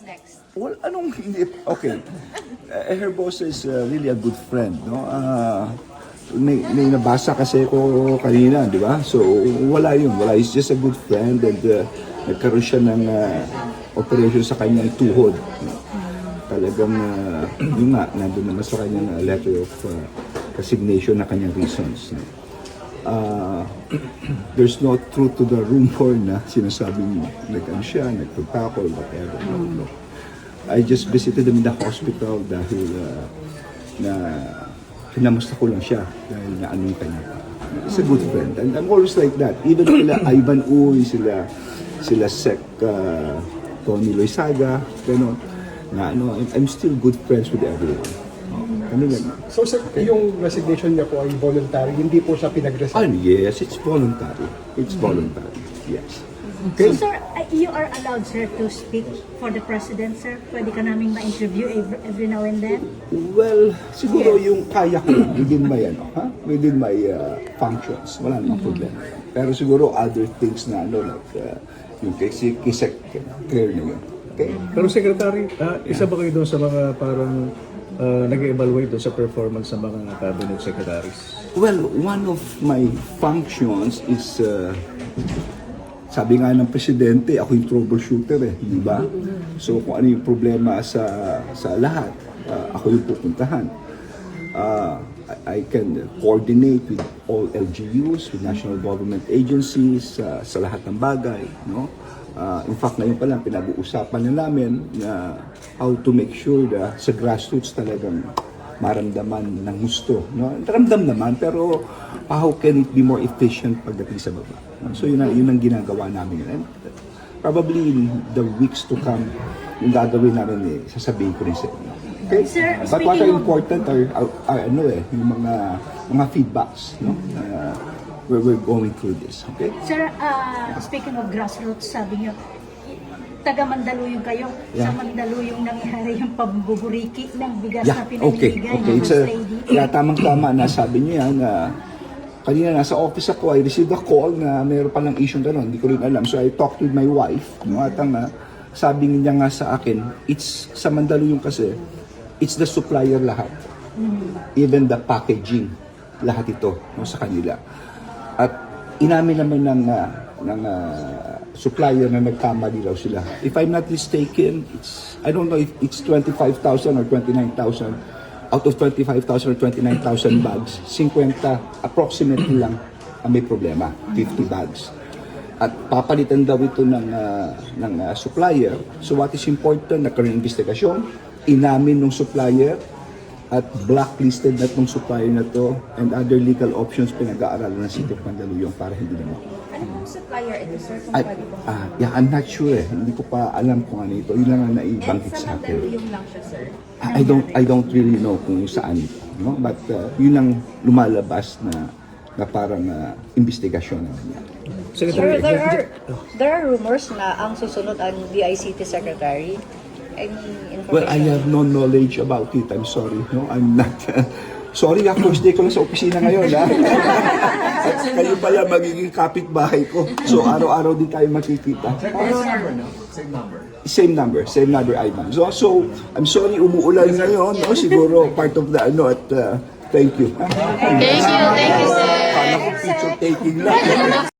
next? Well, anong hindi? Okay. Her boss is really a good friend, no? May nabasa kasi ko kanina, di ba? So, wala yun. Wala. He's just a good friend and nagkaroon siya ng operation sa kanyang tuhod. Talagang, yun nga, nandun naman sa kanyang letter of resignation na kanyang reasons. No? There's no truth to the rumor na sinasabing nag-ano siya, nagpagtakol, whatever. No. I just visited him in the hospital dahil na pinamusta ko lang siya dahil na ano yung kanya. He's a good friend. And I'm always like that. Even sila Ivan Uy, sila Sec Tony Loizaga, gano'n. Na ano, I'm still good friends with everyone. Ano lang. So sir, yung resignation niya po ay voluntary, hindi po siya pinag-resign? Yes, it's voluntary. It's voluntary, yes. So sir, you are allowed sir to speak for the president sir? Pwede ka naming ma-interview every now and then? Well, siguro yung kaya ko within my within my functions, wala namang problema. Pero siguro other things na like yung kisek clear na yun. Okay? Pero Secretary, isa ba kayo doon sa mga parang nag-evaluate doon sa performance ng mga cabinet secretaries? Well, one of my functions is sabi nga ng presidente, ako yung troubleshooter di ba? So kung ano yung problema sa lahat, ako yung pupuntahan. I can coordinate with all LGUs, with national government agencies, sa lahat ng bagay, no? In fact, ngayon pa lang pinag-uusapan na namin na how to make sure na sa grassroots talagang maramdaman ng gusto. No? Ramdam naman, pero how can it be more efficient pagdating sa baba? So yun ang ginagawa namin. And probably in the weeks to come, yung gagawin namin sasabihin ko rin sa inyo. Okay? Sir, But what are important are yung mga feedbacks, no? Where we're going through this. Okay? Sir, speaking of grassroots, sabi niyo, taga Mandaluyong kayo. Yeah. Sa Mandaluyong nangyari yung pambuburiki ng bigas Yeah, na pinamimigay okay. ng It's First Lady. tamang-tama na sabi niyo yan. Kanina nasa office ako, I received a call na mayroon palang issue gano'n. Hindi ko rin alam. So I talked with my wife. No, at sabi niya nga sa akin, it's sa Mandaluyong kasi, it's the supplier lahat. Even the packaging, lahat ito sa kanila. At inamin naman ng supplier na nagkamali raw sila. If I'm not mistaken, I don't know if it's 25,000 or 29,000. Out of 25,000 or 29,000 bags, 50 approximately lang ang may problema, 50 bags. At papalitan daw ito ng supplier. So what is important, nagkaroon ng investigasyon, inamin ng supplier, at blacklisted na itong supplier na to and other legal options pinag-aaralan ng City of Mandaluyong para hindi na Ano pong supplier ito, sir? Kung pwede pong... yeah, I'm not sure Hindi ko pa alam kung ano ito. Yun lang ang naibanggit sa sa akin. Mandaluyong lang siya, sir? I don't really know kung saan ito. No? But yun ang lumalabas na parang investigasyon naman yan. Secretary, There are rumors na ang susunod ang DICT Secretary. Any information? Well, I have no knowledge about it. I'm sorry. No, I'm not. Sorry, first day ko lang sa opisina ngayon. At kayo pala magiging kapitbahay ko. So, araw-araw din tayo makikita. Same number, Ivan. So I'm sorry, umuulan ngayon. No? Siguro, part of the at thank you. Thank you, sir. Kala ko picture taking lang.